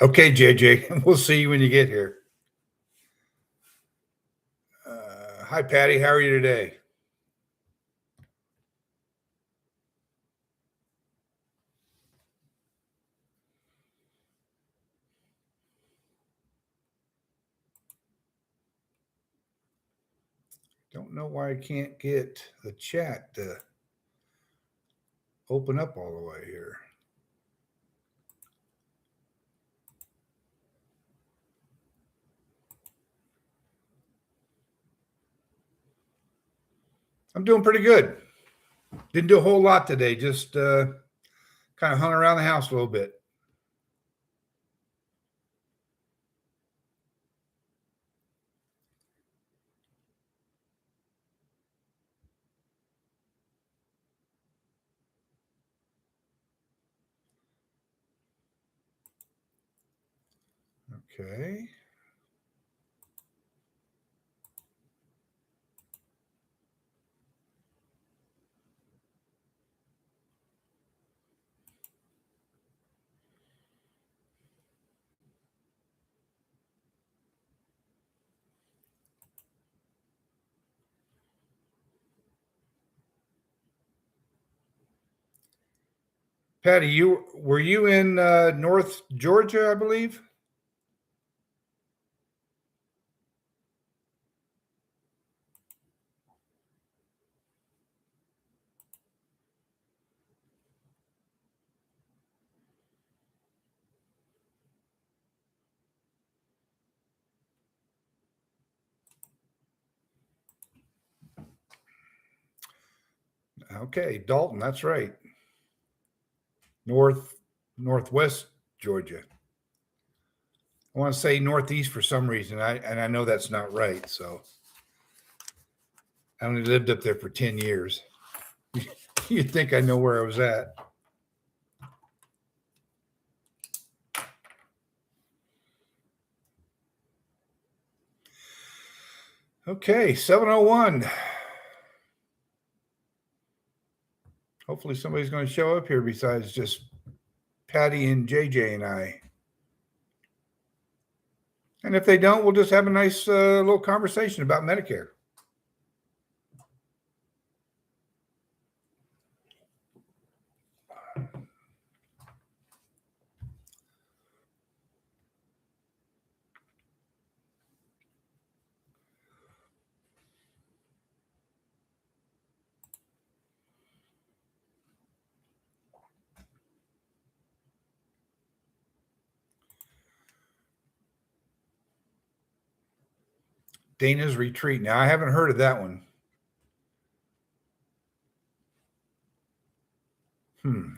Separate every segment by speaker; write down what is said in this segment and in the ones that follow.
Speaker 1: Okay, JJ, we'll see you when you get here. Hi, Patty. How are you today? Don't know why I can't get the chat to open up all the way here. I'm doing pretty good. Didn't do a whole lot today. Just kind of hung around the house a little bit. Okay. Patty, were you in North Georgia, I believe? Okay, Dalton, that's right. Northwest Georgia. I want to say Northeast for some reason. I know that's not right. So I only lived up there for 10 years. You'd think I know where I was at. Okay, 701. Hopefully somebody's going to show up here besides just Patty and JJ and I. And if they don't, we'll just have a nice little conversation about Medicare. Dana's Retreat. Now, I haven't heard of that one.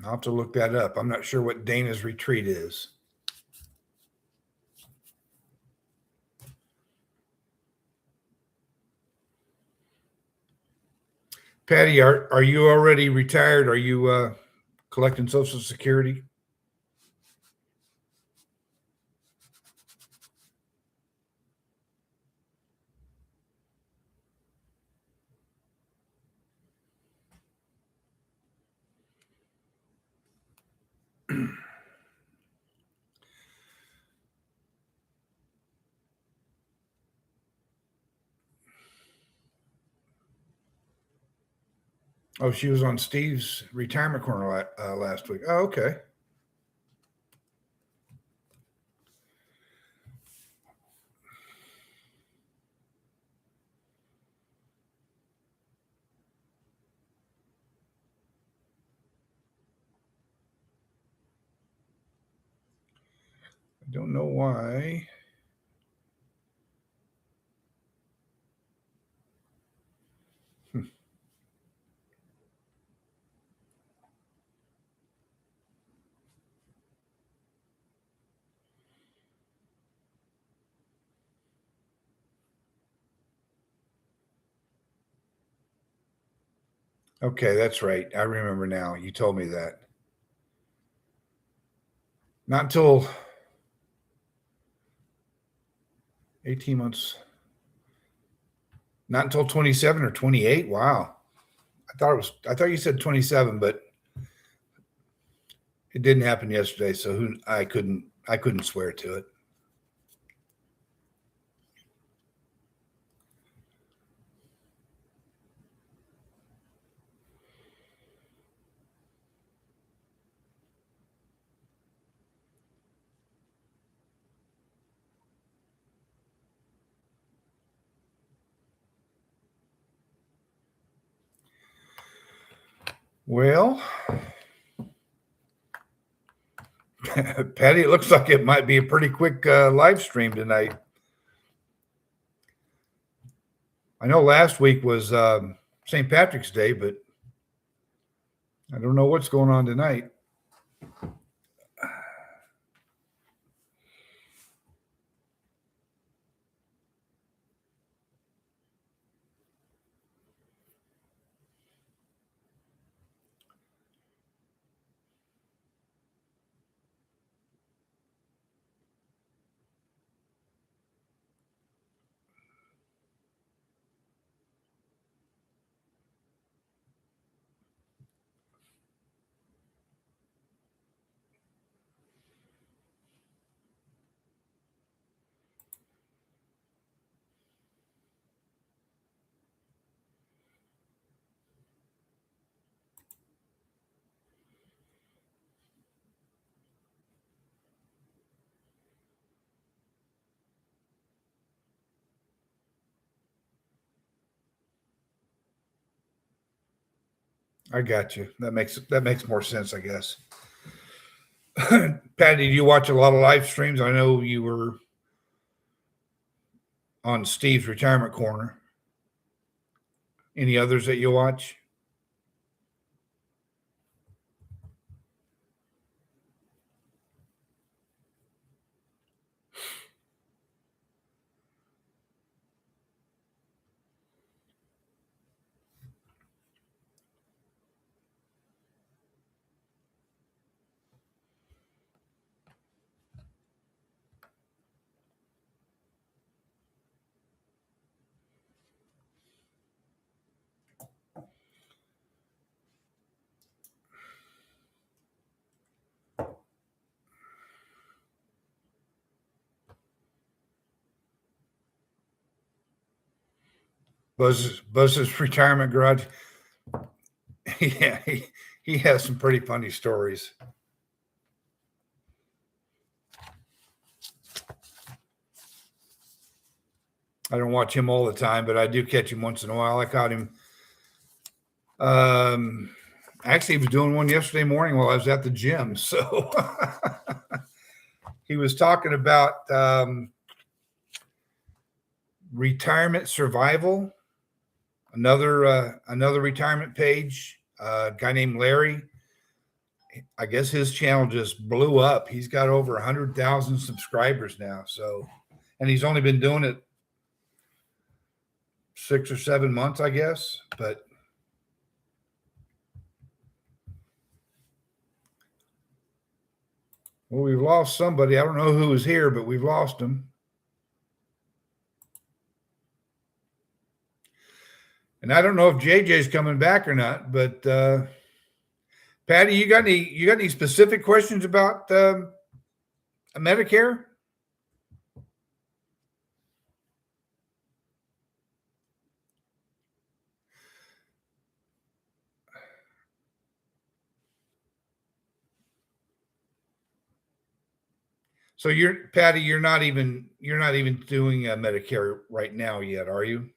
Speaker 1: I'll have to look that up. I'm not sure what Dana's Retreat is. Patty, are you already retired? Are you collecting Social Security? Oh, she was on Steve's retirement corner last week. Oh, okay. I don't know why. Okay, that's right. I remember now. You told me that. Not until 18 months. Not until 27 or 28. Wow. I thought you said 27, but it didn't happen yesterday, so I couldn't I couldn't swear to it. Well, Patty, it looks like it might be a pretty quick live stream tonight. I know last week was St. Patrick's Day, but I don't know what's going on tonight. I got you. That makes more sense, I guess. Patty, do you watch a lot of live streams? I know you were on Steve's Retirement Corner. Any others that you watch? Buzz's Retirement Garage. Yeah, he has some pretty funny stories. I don't watch him all the time, but I do catch him once in a while. I caught him. Actually, he was doing one yesterday morning while I was at the gym. So he was talking about retirement survival. Another retirement page. A guy named Larry. I guess his channel just blew up. He's got over 100,000 subscribers now. So, and he's only been doing it 6 or 7 months, I guess. But well, we've lost somebody. I don't know who was here, but we've lost him. And I don't know if JJ's coming back or not. But Patty, you got any specific questions about Medicare? So Patty, you're not even doing Medicare right now yet, are you?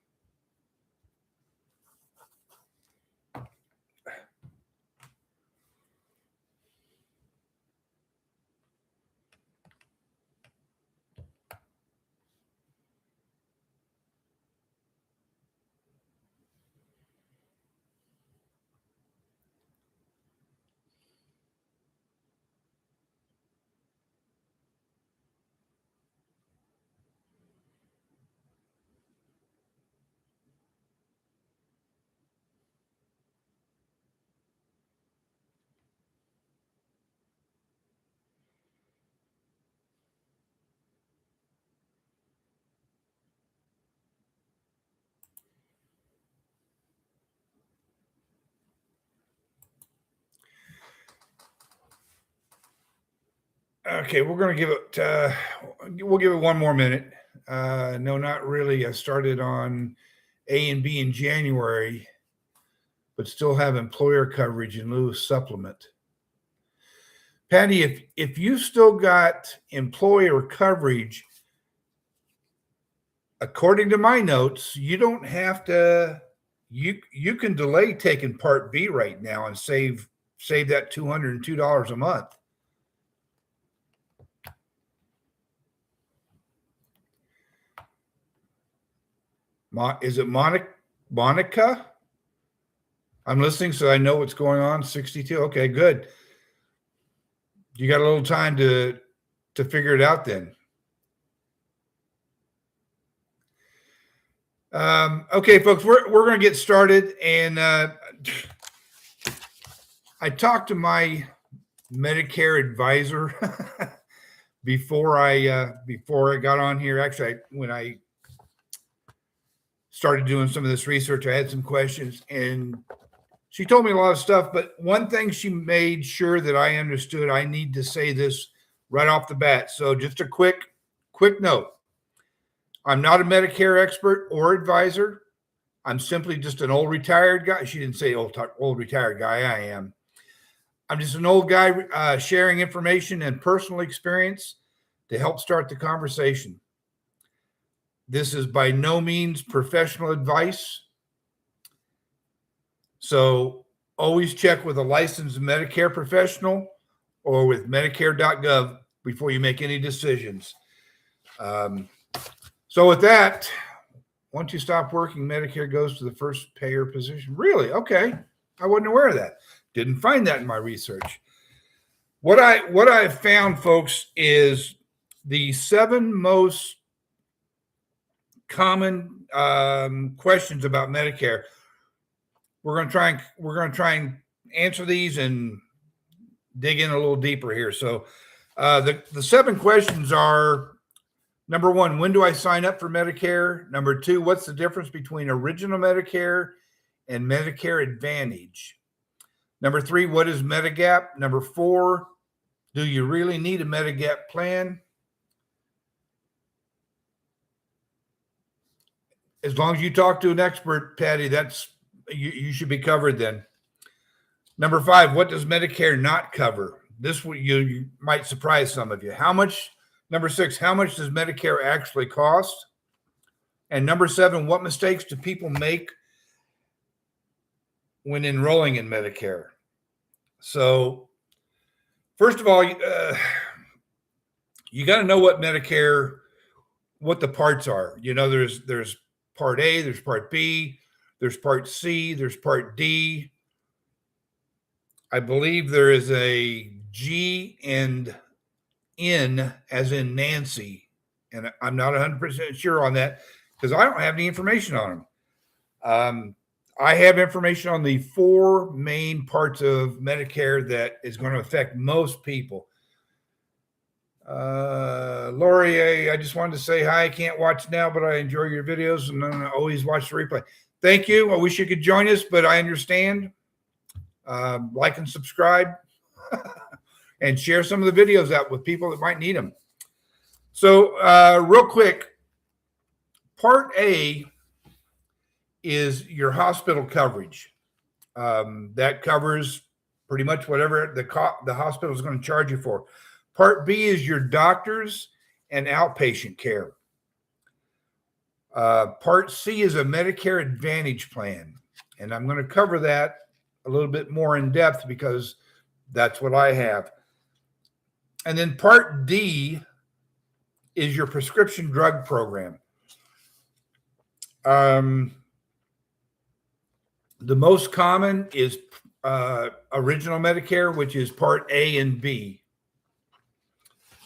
Speaker 1: Okay, we're going to give it, we'll give it one more minute. No, not really. I started on A and B in January, but still have employer coverage in lieu of supplement. Patty, if you still got employer coverage, according to my notes, you don't have to, you can delay taking Part B right now and save that $202 a month. Is it Monica? I'm listening, so I know what's going on. 62. Okay, good. You got a little time to figure it out then. Okay, folks, we're going to get started, and I talked to my Medicare advisor before I got on here. Actually, when I started doing some of this research, I had some questions, and she told me a lot of stuff. But one thing she made sure that I understood, I need to say this right off the bat. So just a quick note. I'm not a Medicare expert or advisor. I'm simply just an old retired guy. She didn't say old retired guy. I am. I'm just an old guy sharing information and personal experience to help start the conversation. This is by no means professional advice. So always check with a licensed Medicare professional or with Medicare.gov before you make any decisions. So with that, once you stop working, Medicare goes to the first payer position. Really? Okay. I wasn't aware of that. Didn't find that in my research. What I've found, folks, is the 7 most common questions about Medicare. We're going to try and answer these and dig in a little deeper here. So the 7 questions are: number 1, when do I sign up for Medicare? Number 2, what's the difference between original Medicare and Medicare Advantage? Number 3, what is Medigap? Number 4, do you really need a Medigap plan? As long as you talk to an expert, Patty, you should be covered then. Number 5, what does Medicare not cover? This you might surprise some of you. Number 6, how much does Medicare actually cost? And number 7, what mistakes do people make when enrolling in Medicare? So, first of all, you got to know what the parts are. You know, there's Part A, there's Part B, there's Part C, there's Part D. I believe there is a G and N as in Nancy, and I'm not 100% sure on that because I don't have any information on them. I have information on the 4 main parts of Medicare that is going to affect most people. Lori, I just wanted to say hi. I can't watch now, but I enjoy your videos and I always watch the replay. Thank you. I wish you could join us, but I understand. Like and subscribe and share some of the videos out with people that might need them. So real quick, Part A is your hospital coverage. That covers pretty much whatever the hospital is going to charge you for. Part B is your doctors and outpatient care. Part C is a Medicare Advantage plan. And I'm going to cover that a little bit more in depth because that's what I have. And then Part D is your prescription drug program. The most common is original Medicare, which is Part A and B.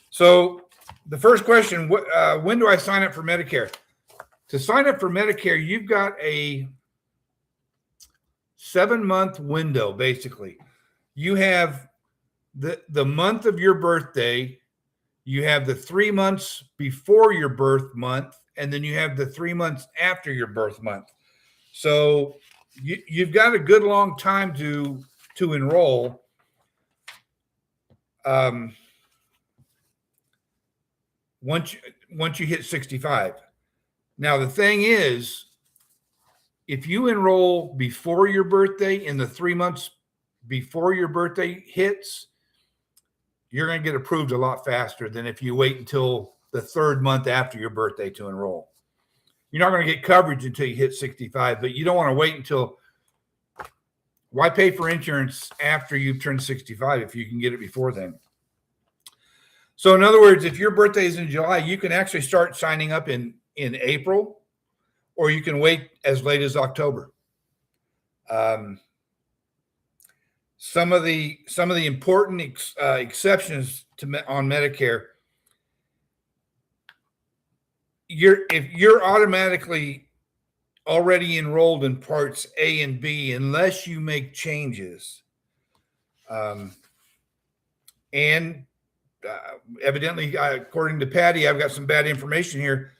Speaker 1: So the first question, when do I sign up for Medicare? To sign up for Medicare, you've got a 7-month window, basically. You have the month of your birthday, you have the 3 months before your birth month, and then you have the 3 months after your birth month. So you've got a good long time to enroll. once you hit 65. Now, the thing is, if you enroll before your birthday, in the 3 months before your birthday hits, you're going to get approved a lot faster than if you wait until the 3rd month after your birthday to enroll. You're not going to get coverage until you hit 65, but you don't want to wait until. Why pay for insurance after you've turned 65 if you can get it before then? So in other words, if your birthday is in July, you can actually start signing up in April, or you can wait as late as October. Some of the important exceptions on Medicare. If you're automatically already enrolled in Parts A and B, unless you make changes, and evidently, according to Patty, I've got some bad information here.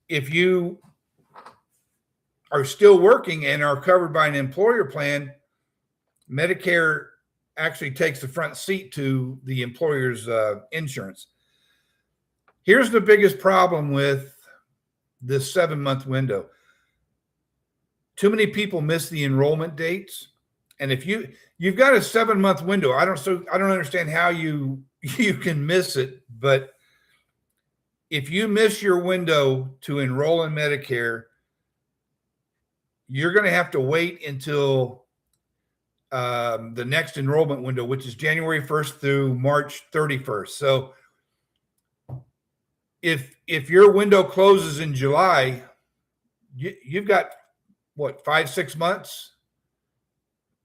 Speaker 1: If you are still working and are covered by an employer plan, Medicare actually takes the front seat to the employer's insurance. Here's the biggest problem with this 7-month window. Too many people miss the enrollment dates. And if you've got a 7-month window, I don't understand how you can miss it. But if you miss your window to enroll in Medicare, you're going to have to wait until the next enrollment window, which is January 1st through March 31st. So if your window closes in July, you've got what, 5-6 months?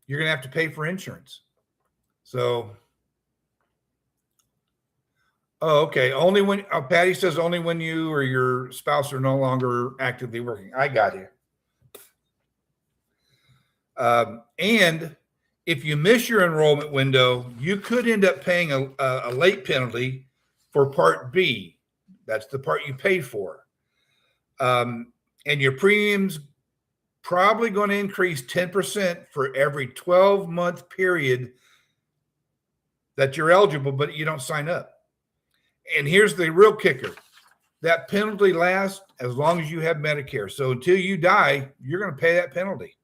Speaker 1: You're going to have to pay for insurance. So, okay. Only when Patty says only when you or your spouse are no longer actively working. I got you. And if you miss your enrollment window, you could end up paying a late penalty for Part B. That's the part you paid for. And your premiums probably going to increase 10% for every 12-month period that you're eligible, but you don't sign up. And here's the real kicker. That penalty lasts as long as you have Medicare. So until you die, you're going to pay that penalty.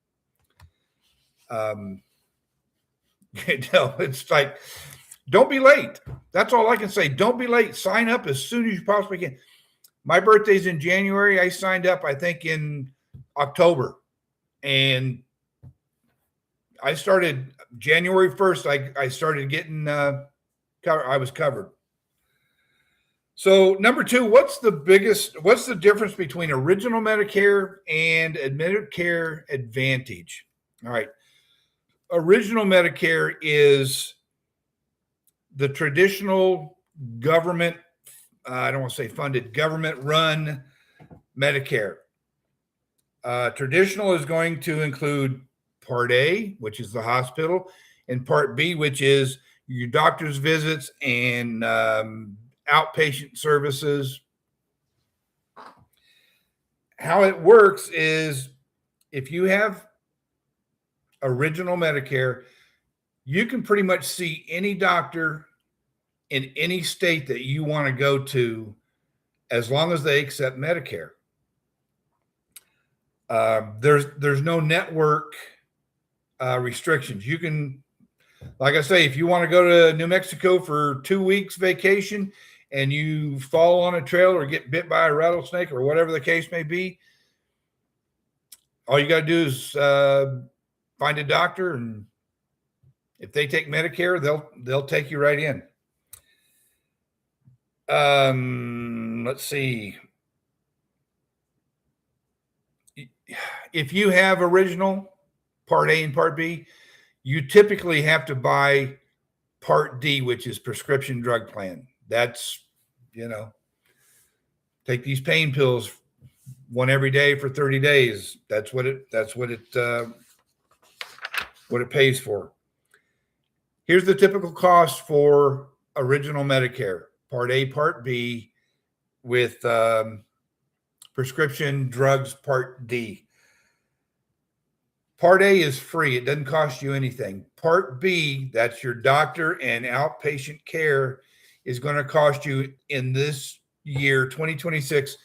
Speaker 1: It's like, don't be late. That's all I can say. Don't be late. Sign up as soon as you possibly can. My birthday's in January. I signed up, I think, in October. And I started January 1st. I started getting I was covered. So number 2, what's the difference between original Medicare and Medicare Advantage? All right. Original Medicare is the traditional government, I don't want to say funded, government run Medicare. Traditional is going to include Part A, which is the hospital, and Part B, which is your doctor's visits and outpatient services. How it works is if you have original Medicare, you can pretty much see any doctor in any state that you want to go to as long as they accept Medicare. There's no network restrictions. You can, like I say, if you want to go to New Mexico for 2 weeks vacation and you fall on a trail or get bit by a rattlesnake or whatever the case may be, all you got to do is find a doctor, and if they take Medicare, they'll take you right in. Let's see. If you have original Part A and Part B, you typically have to buy Part D, which is prescription drug plan. That's, take these pain pills one every day for 30 days. That's what it pays for. Here's the typical cost for original Medicare, Part A, Part B, with prescription drugs, Part D. Part A is free. It doesn't cost you anything. Part B, that's your doctor and outpatient care, is going to cost you in this year 2026,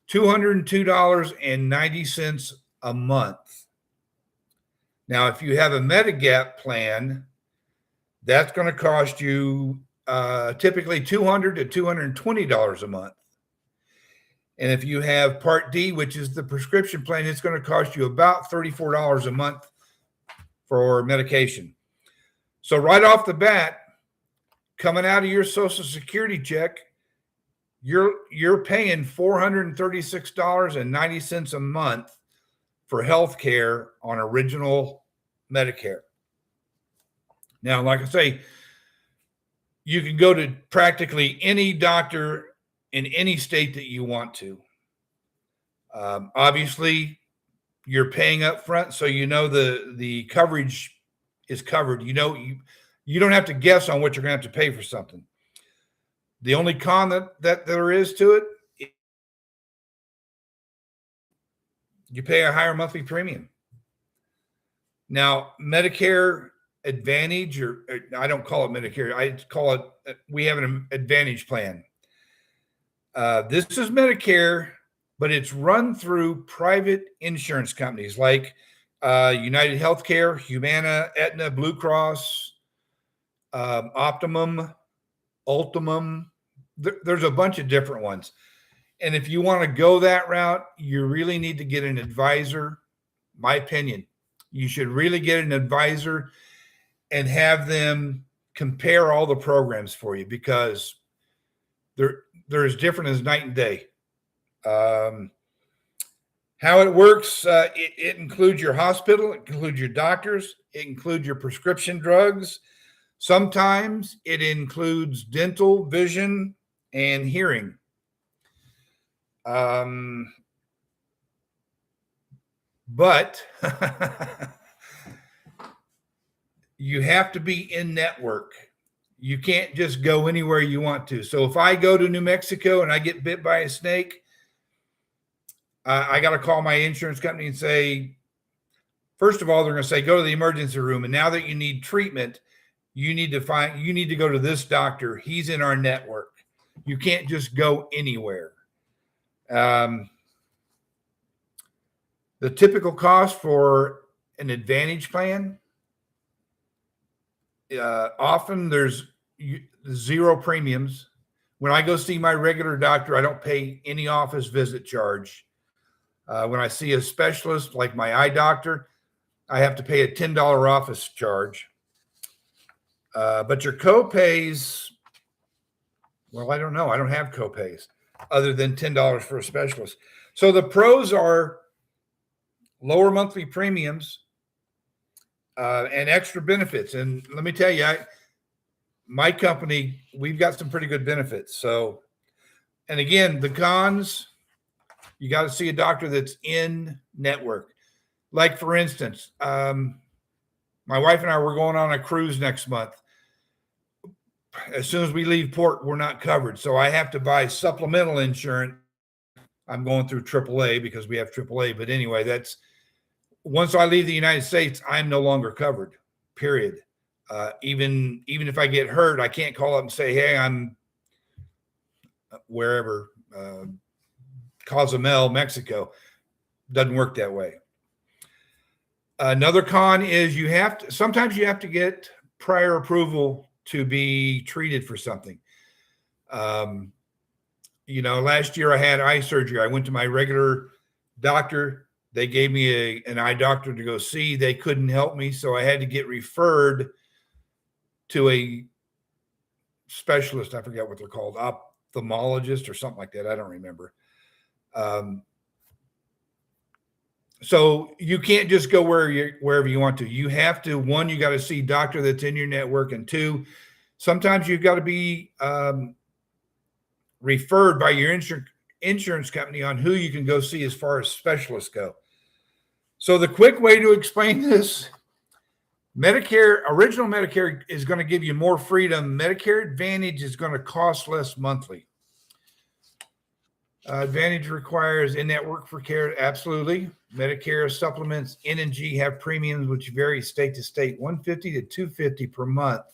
Speaker 1: $202.90 a month. Now, if you have a Medigap plan, that's going to cost you typically $200 to $220 a month. And if you have Part D, which is the prescription plan, it's going to cost you about $34 a month for medication. So right off the bat, coming out of your Social Security check, you're paying $436.90 a month for health care on original Medicare. Now, like I say, you can go to practically any doctor in any state that you want to. Obviously, you're paying up front, so you know the coverage is covered. You know, you don't have to guess on what you're going to have to pay for something. The only con that there is to it, you pay a higher monthly premium. Now, Medicare Advantage, or I don't call it Medicare, I call it, we have an Advantage plan. This is Medicare, but it's run through private insurance companies like United Healthcare, Humana, Aetna, Blue Cross, Optimum, Ultimum. There's a bunch of different ones. And if you want to go that route, you really need to get an advisor. My opinion, you should really get an advisor and have them compare all the programs for you, because they're as different as night and day. How it works, it includes your hospital, it includes your doctors, it includes your prescription drugs. Sometimes it includes dental, vision, and hearing. But you have to be in network. You can't just go anywhere you want to. So if I go to New Mexico and I get bit by a snake, I got to call my insurance company and say, first of all, they're going to say, go to the emergency room. And now that you need treatment, you need to go to this doctor. He's in our network. You can't just go anywhere. The typical cost for an Advantage plan, often there's zero premiums. When I go see my regular doctor, I don't pay any office visit charge. When I see a specialist like my eye doctor, I have to pay a $10 office charge. But your co-pays, well, I don't know. I don't have co-pays other than $10 for a specialist. So the pros are lower monthly premiums and extra benefits. And let me tell you, my company, we've got some pretty good benefits. So, and again, the cons, you got to see a doctor that's in network. Like, for instance, my wife and I were going on a cruise next month. As soon as we leave port, we're not covered. So I have to buy supplemental insurance. I'm going through AAA because we have AAA. But anyway, that's once I leave the United States, I'm no longer covered, period. Even if I get hurt, I can't call up and say, hey, I'm wherever, Cozumel, Mexico. Doesn't work that way. Another con is sometimes you have to get prior approval to be treated for something. Last year I had eye surgery. I went to my regular doctor. They gave me an eye doctor to go see. They couldn't help me, so I had to get referred to a specialist. I forget what they're called, ophthalmologist or something like that. I don't remember. So you can't just go wherever you want to. You have to, one, you got to see a doctor that's in your network, and two, sometimes you've got to be referred by your insurance company on who you can go see as far as specialists go. So the quick way to explain this, original Medicare is going to give you more freedom. Medicare Advantage is going to cost less monthly. Advantage requires in-network for care. Absolutely. Medicare supplements N and G have premiums which vary state to state, $150 to $250 per month.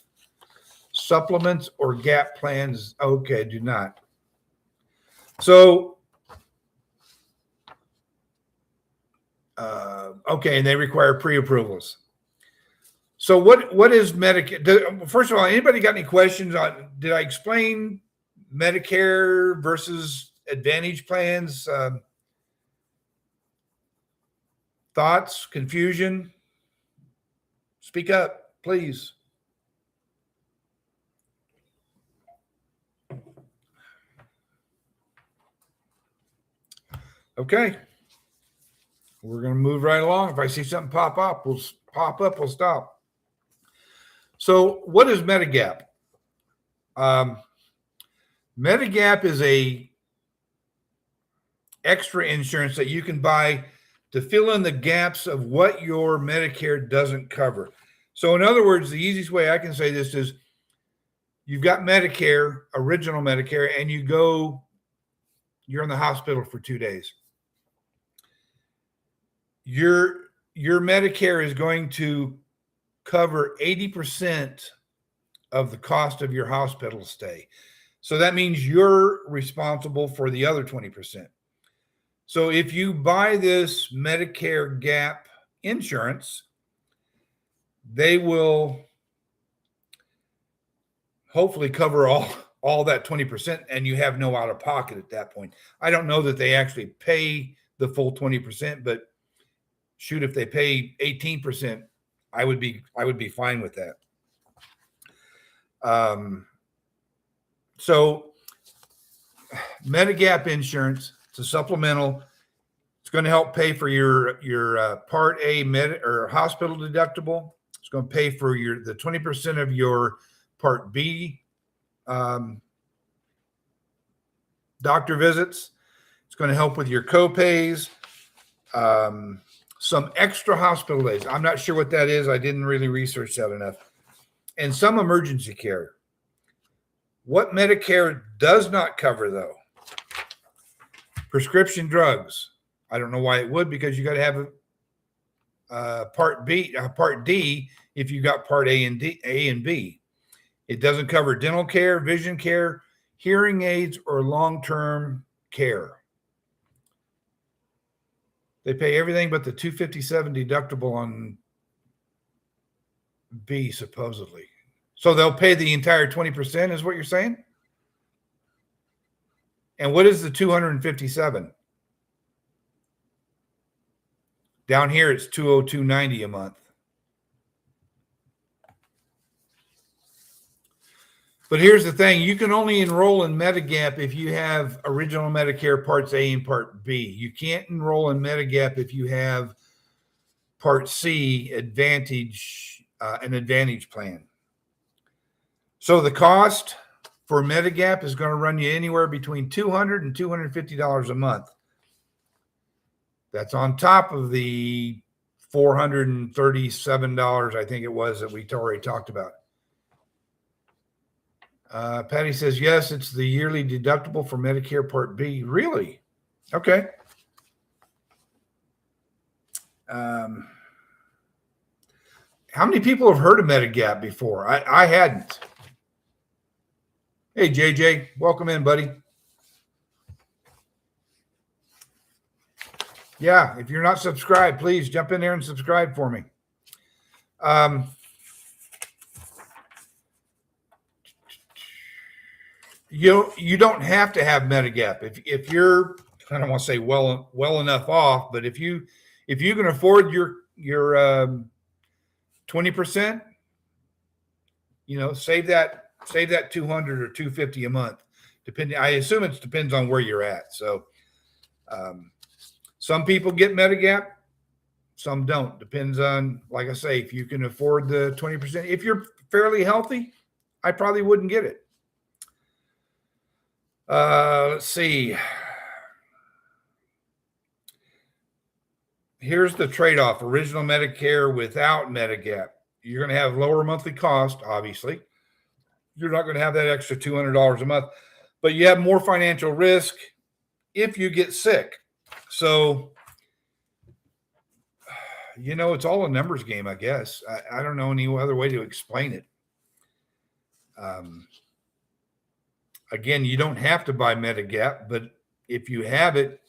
Speaker 1: Supplements or gap plans, okay, do not. So, okay, and they require pre-approvals. So what is Medicare? First of all, anybody got any questions on, did I explain Medicare versus Advantage plans? Thoughts, confusion? Speak up, please. Okay. We're going to move right along. If I see something pop up, we'll stop. So what is Medigap? Medigap is a extra insurance that you can buy to fill in the gaps of what your Medicare doesn't cover. So in other words, the easiest way I can say this is you've got Medicare, original Medicare, and you're in the hospital for 2 days. Your Medicare is going to cover 80% of the cost of your hospital stay. So that means you're responsible for the other 20%. So if you buy this Medicare gap insurance, they will hopefully cover all that 20%, and you have no out of pocket at that point. I don't know that they actually pay the full 20%, but shoot, if they pay 18%, I would be fine with that. So Medigap insurance, it's a supplemental. It's going to help pay for your Part A or hospital deductible. It's going to pay for the 20% of your Part B doctor visits. It's going to help with your co-pays. Some extra hospital days. I'm not sure what that is. I didn't really research that enough. And some emergency care. What Medicare does not cover, though, prescription drugs. I don't know why it would, because you got to have a Part D if you got Part A and B. It doesn't cover dental care, vision care, hearing aids, or long-term care. They pay everything but the $257 deductible on B, supposedly. So they'll pay the entire 20%, is what you're saying? And what is the $257? Down here, it's $202.90 a month. But here's the thing. You can only enroll in Medigap if you have original Medicare Parts A and Part B. You can't enroll in Medigap if you have Part C, Advantage, an Advantage plan. So the cost for Medigap is going to run you anywhere between $200 and $250 a month. That's on top of the $437, I think it was, that we already talked about. Patty says, yes, it's the yearly deductible for Medicare Part B. Really? Okay. How many people have heard of Medigap before? I hadn't. Hey, JJ, welcome in, buddy. Yeah, if you're not subscribed, please jump in there and subscribe for me. You don't have to have Medigap if you're, I don't want to say well enough off, but if you can afford your 20%, save that $200 or $250 a month, depending. I assume it depends on where you're at. So some people get Medigap, some don't. Depends on, like I say, if you can afford the 20%. If you're fairly healthy, I probably wouldn't get it. Let's see. Here's the trade-off. Original Medicare without Medigap. You're going to have lower monthly cost, obviously. You're not going to have that extra $200 a month, but you have more financial risk if you get sick. So, it's all a numbers game, I guess. I don't know any other way to explain it. Again, you don't have to buy Medigap, but if you have it,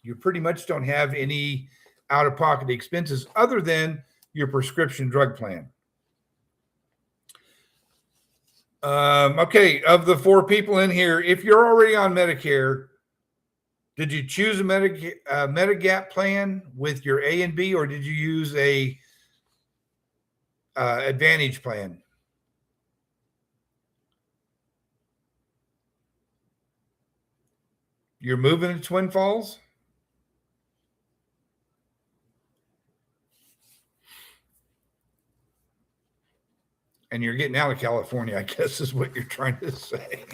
Speaker 1: you pretty much don't have any out-of-pocket expenses other than your prescription drug plan. Okay, of the 4 people in here, if you're already on Medicare, did you choose a Medigap plan with your A and B, or did you use a Advantage plan? You're moving to Twin Falls? And you're getting out of California, I guess is what you're trying to say.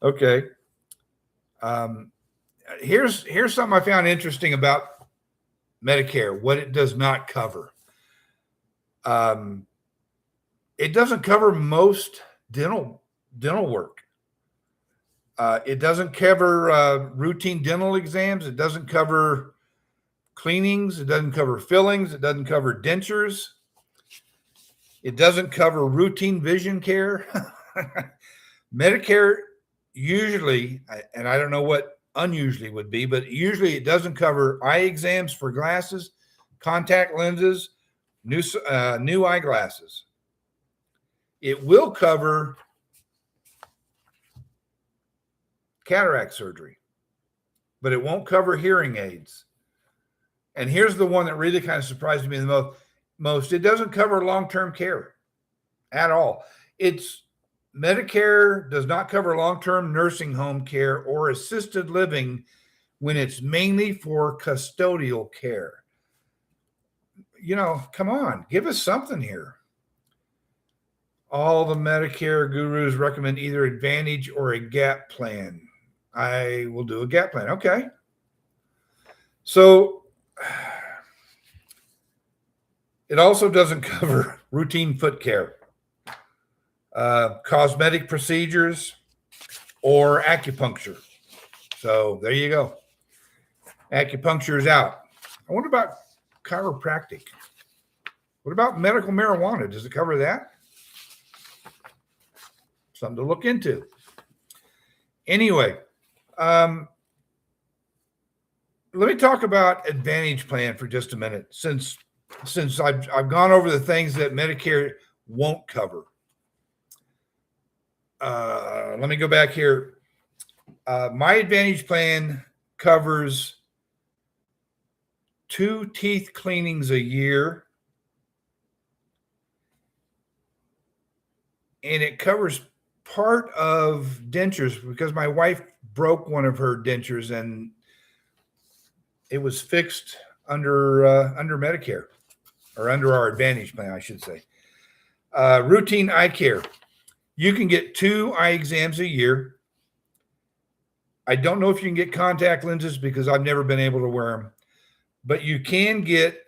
Speaker 1: Okay. Here's something I found interesting about Medicare, what it does not cover. It doesn't cover most dental work. It doesn't cover routine dental exams. It doesn't cover cleanings. It doesn't cover fillings. It doesn't cover dentures. It doesn't cover routine vision care. Medicare usually, and I don't know what unusually would be, but usually it doesn't cover eye exams for glasses, contact lenses, new eyeglasses. It will cover cataract surgery, but it won't cover hearing aids. And here's the one that really kind of surprised me the most. It doesn't cover long-term care at all. Medicare does not cover long-term nursing home care or assisted living when it's mainly for custodial care. You know, come on, give us something here. All the Medicare gurus recommend either Advantage or a Gap plan. I will do a Gap plan. Okay. So it also doesn't cover routine foot care, cosmetic procedures, or acupuncture. So there you go. Acupuncture is out. What about chiropractic? What about medical marijuana? Does it cover that? Something to look into. Anyway, let me talk about Advantage plan for just a minute, since I've gone over the things that Medicare won't cover. Let me go back here. My Advantage plan covers 2 teeth cleanings a year, and it covers part of dentures because my wife broke one of her dentures and it was fixed under Medicare, or under our Advantage plan, I should say. Routine eye care. You can get 2 eye exams a year. I don't know if you can get contact lenses because I've never been able to wear them, but you can get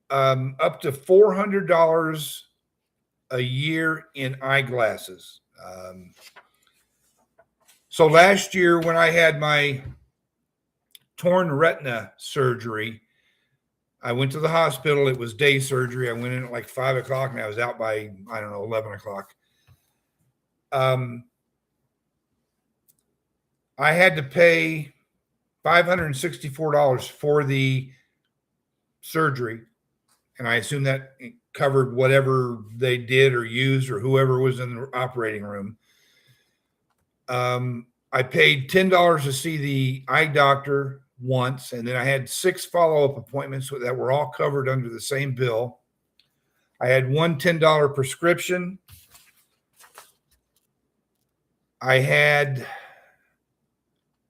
Speaker 1: up to $400 a year in eyeglasses. So last year when I had my torn retina surgery, I went to the hospital. It was day surgery. I went in at like 5 o'clock and I was out by, 11 o'clock. I had to pay $564 for the surgery. And I assume that covered whatever they did or used or whoever was in the operating room. I paid $10 to see the eye doctor once, and then I had 6 follow-up appointments that were all covered under the same bill. I had one $10 prescription. I had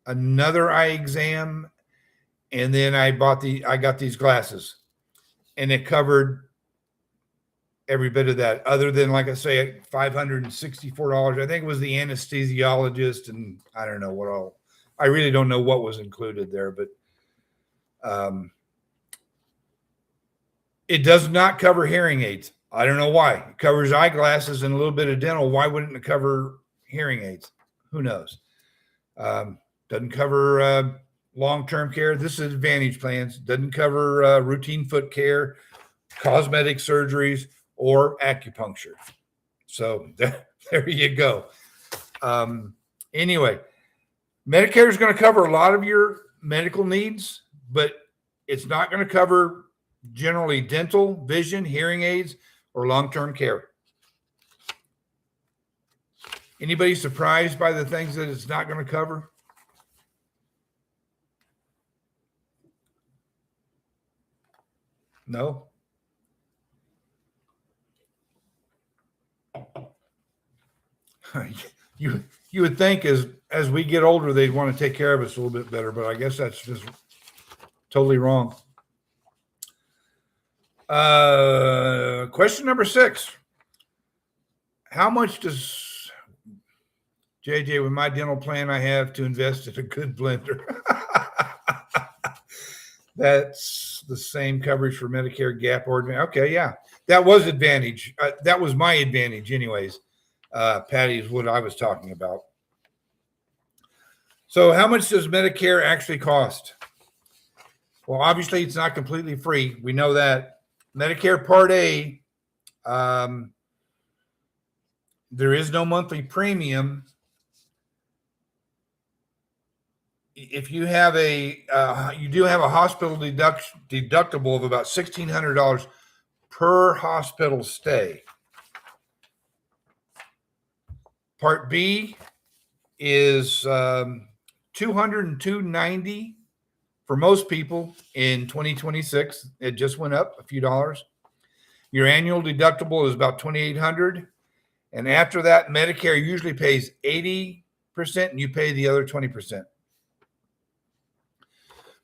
Speaker 1: another eye exam, and then I got these glasses, and it covered every bit of that, other than, like I say, $564. I think it was the anesthesiologist, and I don't know what all. I really don't know what was included there, but it does not cover hearing aids. I don't know why. It covers eyeglasses and a little bit of dental. Why wouldn't it cover hearing aids? Who knows? Doesn't cover long-term care. This is Advantage plans. Doesn't cover routine foot care, cosmetic surgeries, or acupuncture. So there you go. Anyway, Medicare is going to cover a lot of your medical needs, but it's not going to cover generally dental, vision, hearing aids, or long-term care. Anybody surprised by the things that it's not going to cover? No. You would think as we get older, they'd want to take care of us a little bit better, but I guess that's just totally wrong. Question number 6. How much does JJ, with my dental plan, I have to invest in a good blender? That's the same coverage for Medicare Gap or Advantage. Okay, yeah, that was Advantage. That was my Advantage, anyways. Patty, is what I was talking about. So, how much does Medicare actually cost? Well, obviously, it's not completely free. We know that. Medicare Part A, there is no monthly premium. If you have you do have a hospital deductible of about $1,600 per hospital stay. Part B is $202.90 for most people in 2026. It just went up a few dollars. Your annual deductible is about $2,800, and after that, Medicare usually pays 80%, and you pay the other 20%.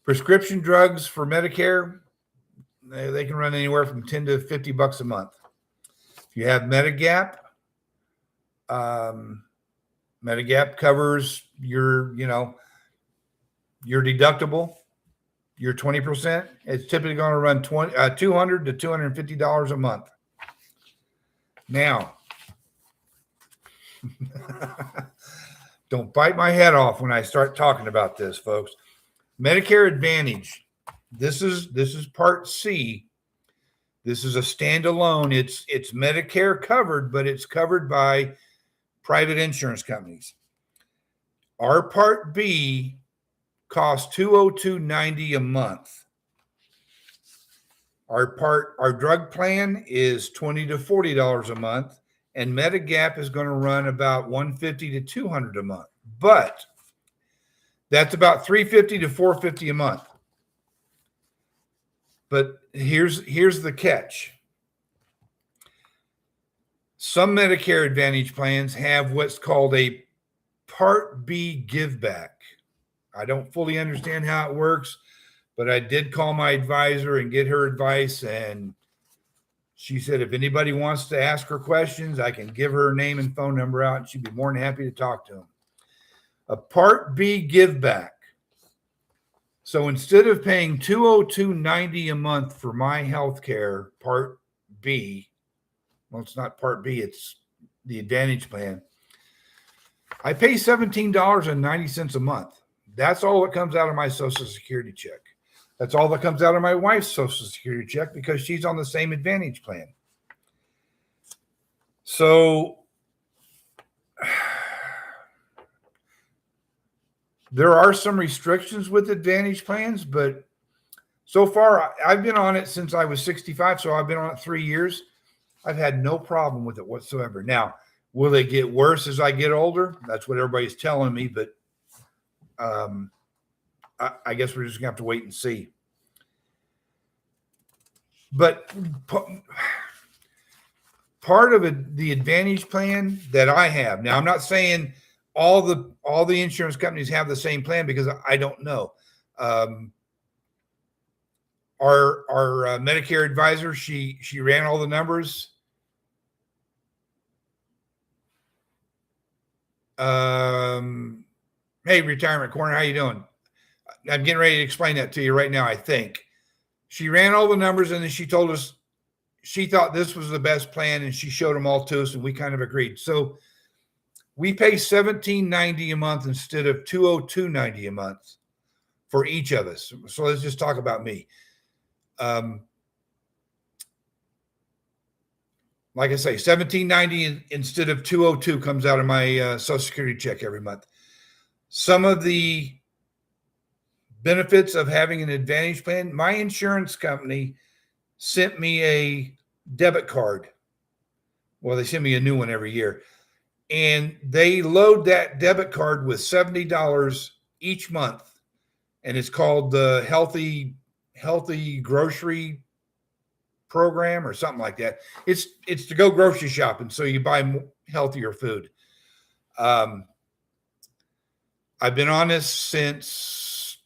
Speaker 1: Prescription drugs for Medicare, they can run anywhere from $10 to $50 a month. If you have Medigap, Medigap covers your deductible, your 20%. It's typically going to run $200 to $250 a month. Now, don't bite my head off when I start talking about this, folks. Medicare Advantage. This is Part C. This is a standalone. It's Medicare covered, but it's covered by private insurance companies. Our Part B costs $202.90 a month. Our drug plan is $20 to $40 a month, and Medigap is going to run about $150 to $200 a month. But that's about $350 to $450 a month. But here's the catch. Some Medicare Advantage plans have what's called a Part B give back. I don't fully understand how it works, but I did call my advisor and get her advice, and she said if anybody wants to ask her questions, I can give her name and phone number out, and she'd be more than happy to talk to them. A Part B give back. So instead of paying $202.90 a month for my health care, Part B, well, it's not Part B, it's the Advantage plan, I pay $17.90 a month. That's all that comes out of my Social Security check. That's all that comes out of my wife's Social Security check because she's on the same Advantage plan. So there are some restrictions with Advantage plans, but so far I've been on it since I was 65, so I've been on it 3 years. I've had no problem with it whatsoever. Now, will it get worse as I get older? That's what everybody's telling me, but I guess we're just going to have to wait and see. But part of the Advantage plan that I have, now I'm not saying all the insurance companies have the same plan because I don't know. Our Medicare advisor, she ran all the numbers. Hey, Retirement Corner, how you doing? I'm getting ready to explain that to you right now, I think. She ran all the numbers, and then she told us she thought this was the best plan, and she showed them all to us, and we kind of agreed. So we pay $17.90 a month instead of $202.90 a month for each of us. So let's just talk about me. Like I say, $17.90 instead of $202 comes out of my Social Security check every month. Some of the benefits of having an Advantage plan, my insurance company sent me a debit card. Well, they send me a new one every year. And they load that debit card with $70 each month. And it's called the healthy grocery program or something like that. It's to go grocery shopping, so you buy healthier food. I've been on this since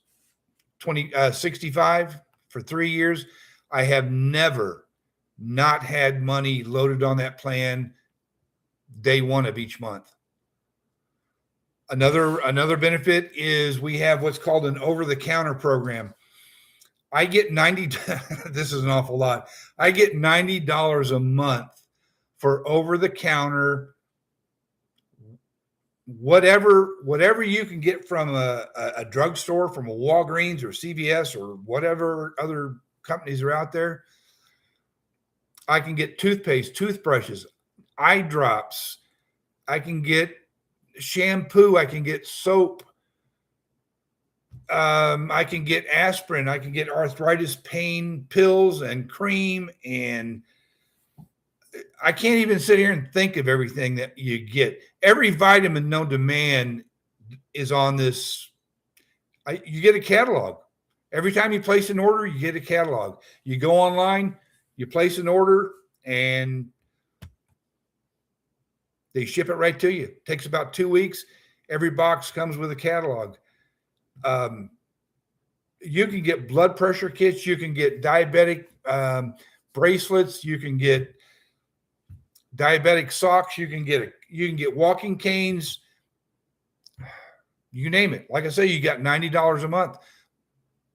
Speaker 1: 65 for 3 years. I have never not had money loaded on that plan day one of each month. Another benefit is we have what's called an over-the-counter program. I get this is an awful lot. I get $90 a month for over-the-counter, whatever you can get from a drugstore, from a Walgreens or CVS or whatever other companies are out there. I can get toothpaste, toothbrushes, eye drops. I can get shampoo. I can get soap. I can get aspirin. I can get arthritis pain pills and cream. And I can't even sit here and think of everything that you get. Every vitamin known to man is on this. You get a catalog. Every time you place an order, you get a catalog. You go online, you place an order, and they ship it right to you. It takes about 2 weeks. Every box comes with a catalog. You can get blood pressure kits. You can get diabetic bracelets. You can get diabetic socks. You can get walking canes. You name it. Like I say, you got $90 a month.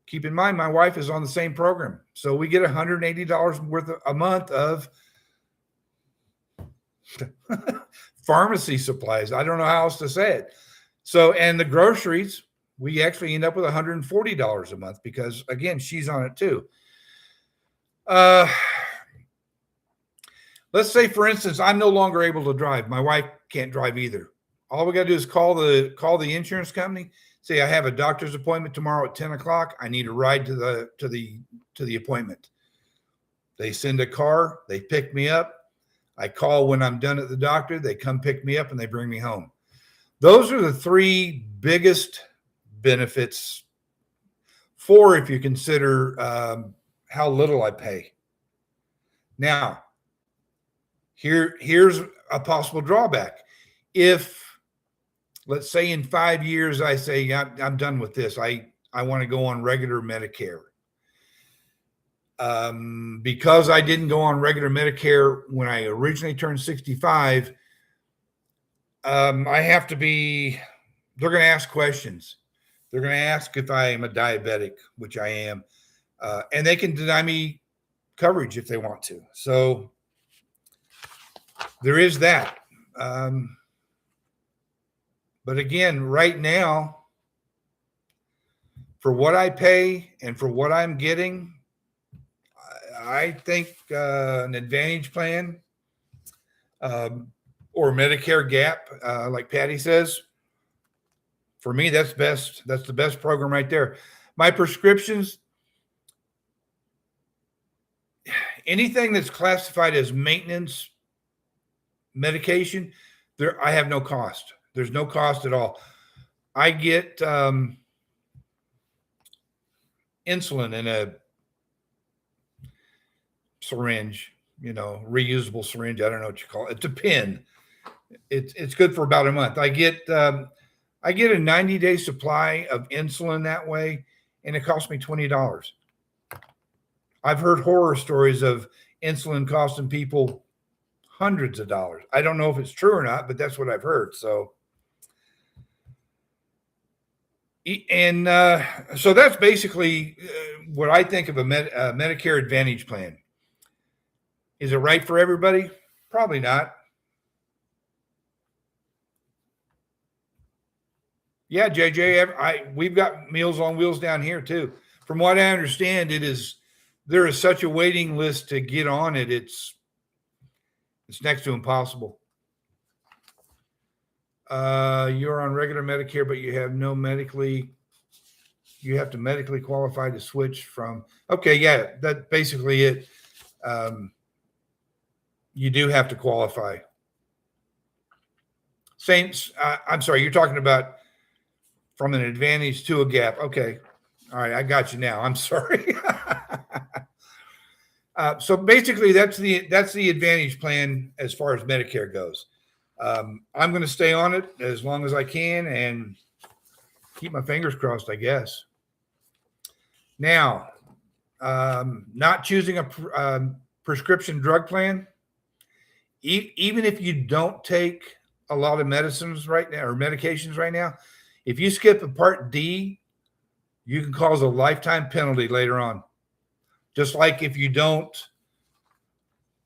Speaker 1: Keep in mind, my wife is on the same program, so we get $180 worth a month of pharmacy supplies. I don't know how else to say it. So, and the groceries, we actually end up with $140 a month because, again, she's on it too. Let's say, for instance, I'm no longer able to drive. My wife can't drive either. All we got to do is call the insurance company. Say I have a doctor's appointment tomorrow at 10 o'clock. I need a ride to the appointment. They send a car. They pick me up. I call when I'm done at the doctor. They come pick me up and they bring me home. Those are the three biggest benefits. Four, if you consider how little I pay. Now, here's a possible drawback. If, let's say in 5 years, I say, I'm done with this. I want to go on regular Medicare. Because I didn't go on regular Medicare when I originally turned 65, I have to be, they're going to ask questions. They're going to ask if I am a diabetic, which I am. And they can deny me coverage if they want to. So there is that. But again, right now, for what I pay and for what I'm getting, I think an Advantage plan or Medicare Gap, like Patty says, for me, that's best. That's the best program right there. My prescriptions, anything that's classified as maintenance medication, I have no cost. There's no cost at all. I get insulin in a syringe, reusable syringe. I don't know what you call it. It's a pen. It's good for about a month. I get a 90-day supply of insulin that way, and it costs me $20. I've heard horror stories of insulin costing people hundreds of dollars. I don't know if it's true or not, but that's what I've heard. So, and so that's basically what I think of a Medicare Advantage plan. Is it right for everybody? Probably not. Yeah, JJ, we've got Meals on Wheels down here too. From what I understand, there is such a waiting list to get on it. It's next to impossible. You're on regular Medicare, but you have you have to medically qualify to switch from. Okay, yeah, that's basically it. You do have to qualify. I'm sorry, you're talking about from an advantage to a gap. Okay. All right, I got you now. I'm sorry. So basically, that's the advantage plan as far as Medicare goes. I'm going to stay on it as long as I can and keep my fingers crossed, I guess. Now, not choosing a prescription drug plan, even if you don't take a lot of medicines right now or medications right now, if you skip a Part D, you can cause a lifetime penalty later on. Just like if you don't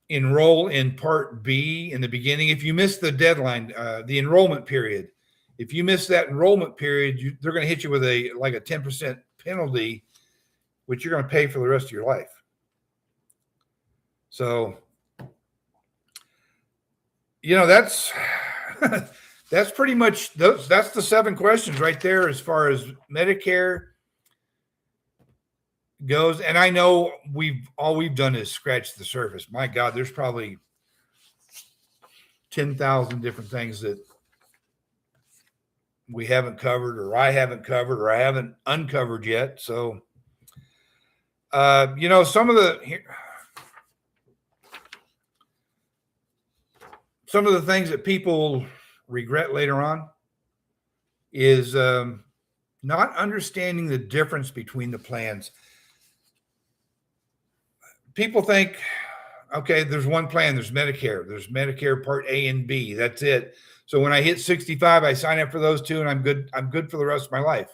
Speaker 1: enroll in Part B in the beginning, if you miss the deadline, the enrollment period, if you miss that enrollment period, they're going to hit you with a 10% penalty, which you're going to pay for the rest of your life. So, that's that's pretty much that's the 7 questions right there as far as Medicare goes. And I know all we've done is scratch the surface. My God, there's probably 10,000 different things that we haven't covered, or I haven't covered, or I haven't uncovered yet. So, some of the things that people regret later on is not understanding the difference between the plans. People think, okay, there's one plan, there's Medicare Part A and B, that's it. So when I hit 65, I sign up for those two and I'm good for the rest of my life.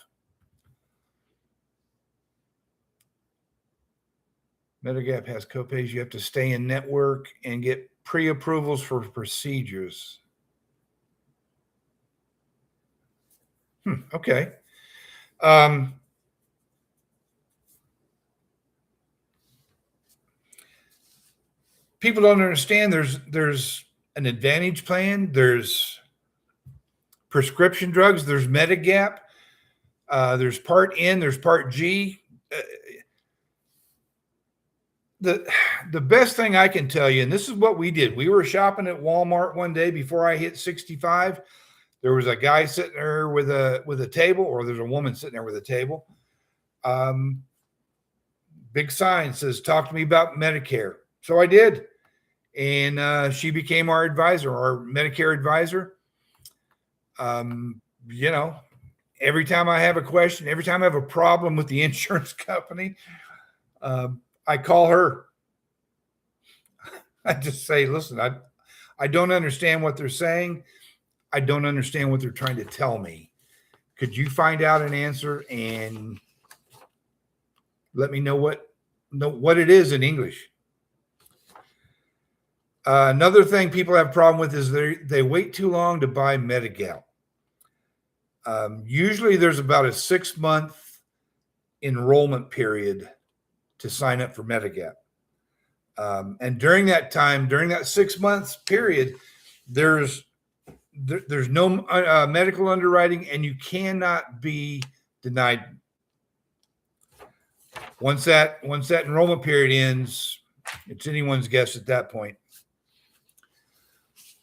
Speaker 1: Medigap has copays. You have to stay in network and get pre-approvals for procedures. Okay. People don't understand there's an advantage plan, there's prescription drugs, there's Medigap, there's Part N, there's Part G. The best thing I can tell you, and this is what we did. We were shopping at Walmart one day before I hit 65. There was a guy sitting there with a table, or there's a woman sitting there with a table. Big sign says, "Talk to me about Medicare." So I did. And she became our advisor, our Medicare advisor. Every time I have a question, every time I have a problem with the insurance company, I call her. I just say, listen, I don't understand what they're saying. I don't understand what they're trying to tell me. Could you find out an answer and let me know what it is in English? Another thing people have a problem with is they wait too long to buy Medigap. Usually there's about a 6-month enrollment period to sign up for Medigap. And during that time, during that 6 months period, there's no medical underwriting, and you cannot be denied. Once that enrollment period ends, it's anyone's guess at that point.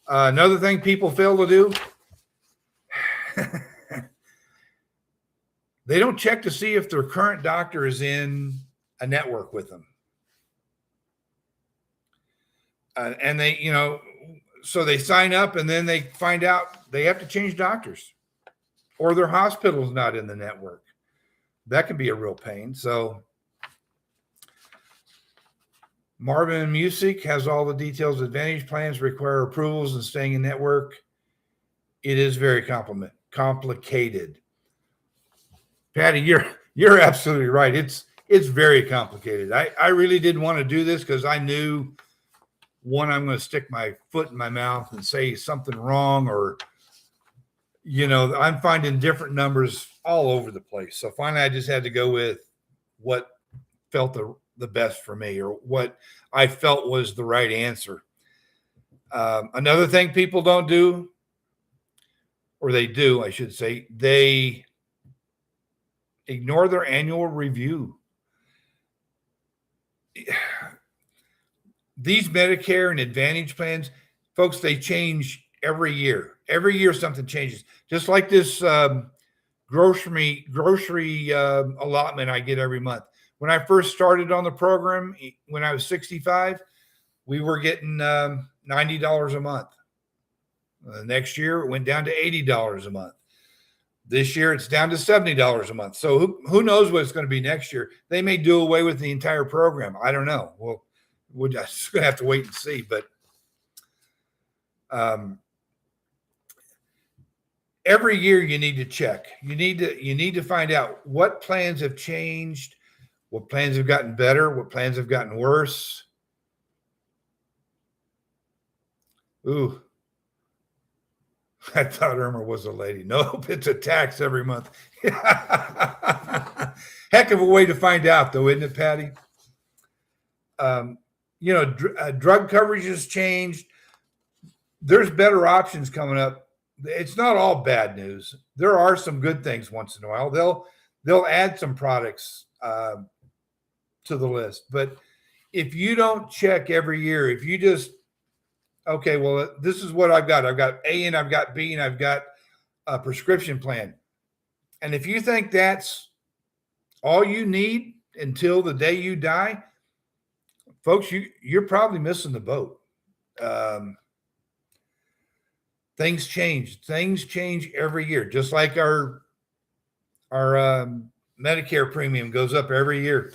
Speaker 1: Another thing people fail to do, they don't check to see if their current doctor is in a network with them. And they, so they sign up and then they find out they have to change doctors, or their hospital's not in the network. That can be a real pain. So Marvin Music has all the details. Advantage plans require approvals and staying in network. It is very complicated. Patty, you're absolutely right. It's very complicated. I really didn't want to do this because I knew, one, I'm going to stick my foot in my mouth and say something wrong, or I'm finding different numbers all over the place. So finally, I just had to go with what felt the best for me, or what I felt was the right answer. Another thing people don't do, or they do, I should say, they ignore their annual review. These Medicare and Advantage plans, folks, they change every year. Every year something changes. Just like this grocery allotment I get every month. When I first started on the program, when I was 65, we were getting $90 a month. Next year, it went down to $80 a month. This year, it's down to $70 a month. So who knows what it's going to be next year? They may do away with the entire program. I don't know. Well, we're just going to have to wait and see. But every year you need to check. You need to find out what plans have changed, what plans have gotten better, what plans have gotten worse. Ooh, I thought Irma was a lady. Nope, it's a tax every month. Heck of a way to find out, though, isn't it, Patty? Drug coverage has changed. There's better options coming up. It's not all bad news. There are some good things once in a while. They'll add some products to the list. But if you don't check every year, if you just, okay, well, this is what I've got. I've got A and I've got B and I've got a prescription plan. And if you think that's all you need until the day you die, folks, you're probably missing the boat. Things change. Things change every year, just like our Medicare premium goes up every year.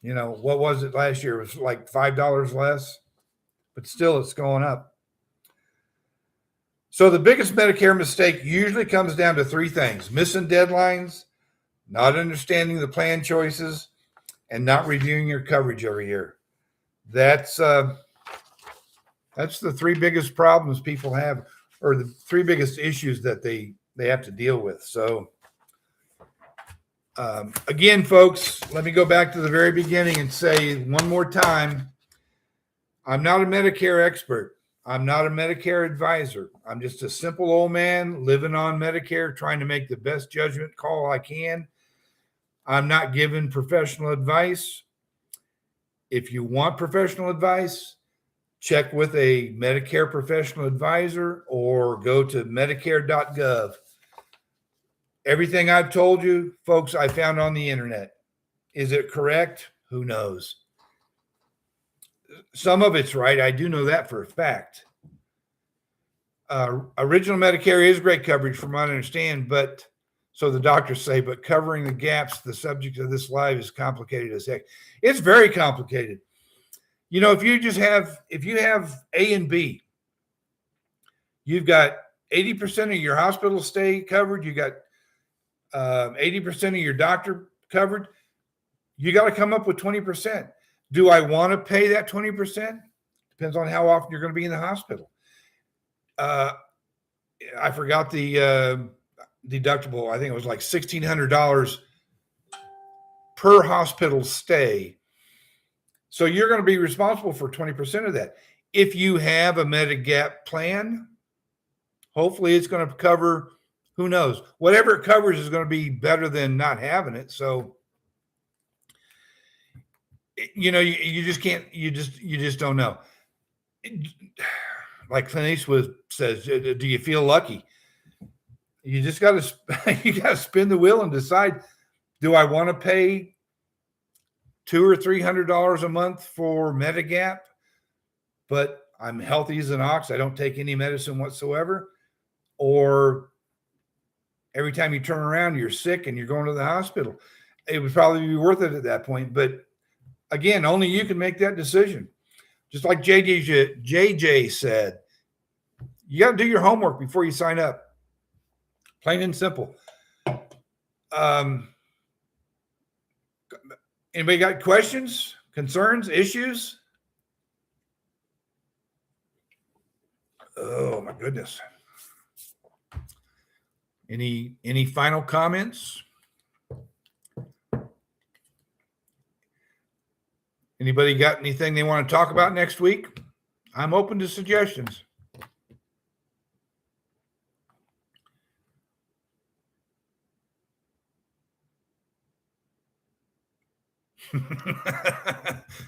Speaker 1: What was it last year? It was like $5 less, but still it's going up. So the biggest Medicare mistake usually comes down to three things: missing deadlines, not understanding the plan choices, and not reviewing your coverage every year. That's the three biggest problems people have, or the three biggest issues that they have to deal with. So again, folks, let me go back to the very beginning and say one more time, I'm not a Medicare expert. I'm not a Medicare advisor. I'm just a simple old man living on Medicare, trying to make the best judgment call I can. I'm not giving professional advice. If you want professional advice, check with a Medicare professional advisor or go to medicare.gov. Everything I've told you, folks, I found on the internet. Is it correct? Who knows? Some of it's right. I do know that for a fact. Original Medicare is great coverage from what I understand, but so the doctors say, but covering the gaps, the subject of this live is complicated as heck. It's very complicated. If you have A and B, you've got 80% of your hospital stay covered. You got 80% of your doctor covered. You got to come up with 20%. Do I want to pay that 20%? Depends on how often you're going to be in the hospital. I forgot the deductible. I think it was like $1,600 per hospital stay. So you're going to be responsible for 20% of that. If you have a Medigap plan, hopefully it's going to cover, who knows, whatever it covers is going to be better than not having it. So, you just can't, you just don't know. Like Clint Eastwood says, do you feel lucky? You just got to spin the wheel and decide, do I want to pay $200 or $300 a month for Medigap, but I'm healthy as an ox, I don't take any medicine whatsoever? Or every time you turn around, you're sick and you're going to the hospital? It would probably be worth it at that point. But again, only you can make that decision. Just like JJ said, you got to do your homework before you sign up. Plain and simple. Anybody got questions, concerns, issues? Oh my goodness. Any final comments? Anybody got anything they want to talk about next week? I'm open to suggestions.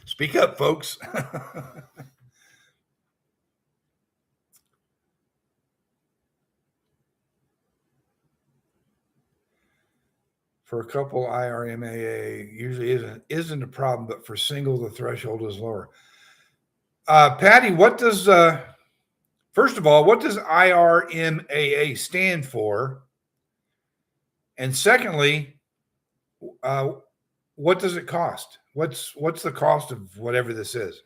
Speaker 1: Speak up, folks. For a couple, IRMAA usually isn't a problem, but for single, the threshold is lower. Patty, what does first of all, what does IRMAA stand for? And secondly, what does it cost? What's the cost of whatever this is?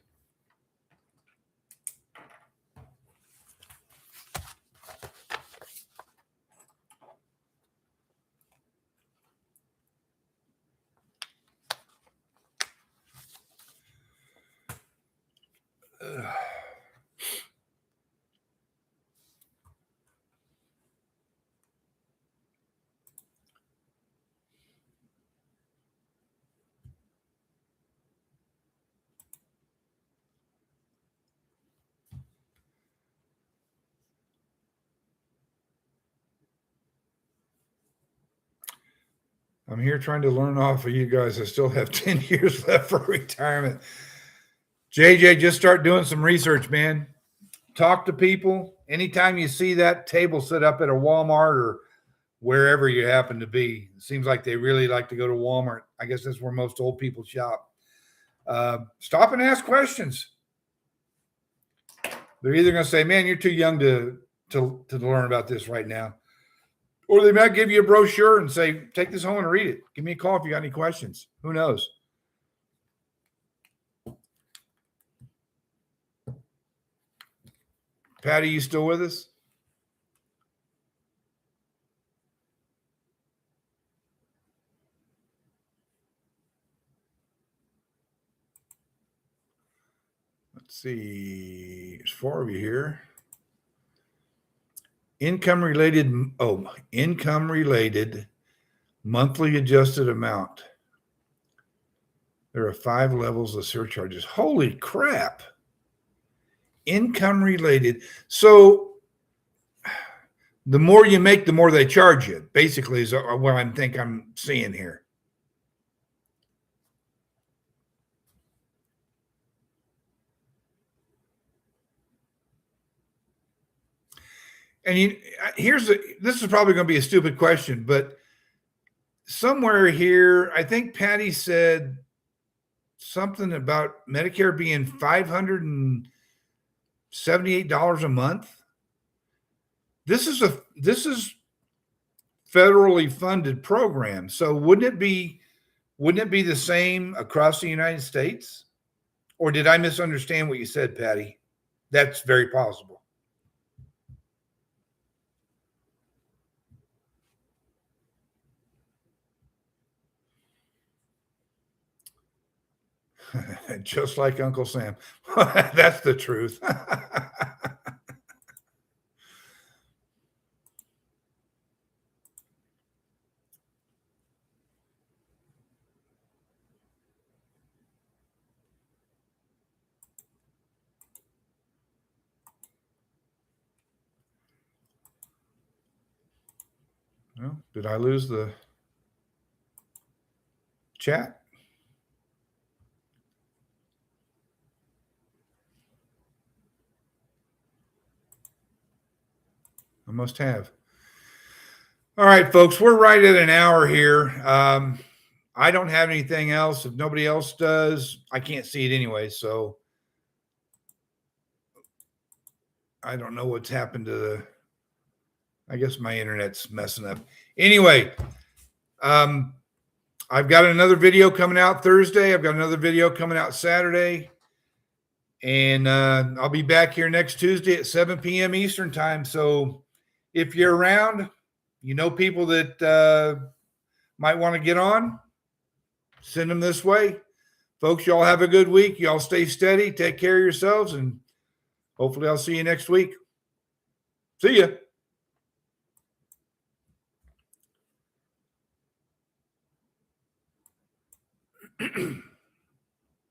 Speaker 1: I'm here trying to learn off of you guys. I still have 10 years left for retirement. JJ, just start doing some research, man. Talk to people. Anytime you see that table set up at a Walmart or wherever you happen to be, it seems like they really like to go to Walmart. I guess that's where most old people shop. Stop and ask questions. They're either going to say, man, you're too young to learn about this right now. Or they might give you a brochure and say, take this home and read it. Give me a call if you got any questions. Who knows? Patty, you still with us? Let's see. There's 4 of you here. Income related monthly adjusted amount. There are 5 levels of surcharges. Holy crap. Income related. So the more you make, the more they charge you, basically, is what I'm seeing here. And this is probably going to be a stupid question, but somewhere here, I think Patty said something about Medicare being $578 a month. This is federally funded program. So wouldn't it be the same across the United States? Or did I misunderstand what you said, Patty? That's very possible. Just like Uncle Sam. That's the truth. Well, did I lose the chat? I must have. All right, folks, we're right at an hour here. I don't have anything else. If nobody else does, I can't see it anyway. So I don't know what's happened to I guess my internet's messing up. Anyway, I've got another video coming out Thursday. I've got another video coming out Saturday. And I'll be back here next Tuesday at 7 p.m. Eastern time. So if you're around, you know people that might want to get on, send them this way. Folks, y'all have a good week. Y'all stay steady. Take care of yourselves. And hopefully I'll see you next week. See ya.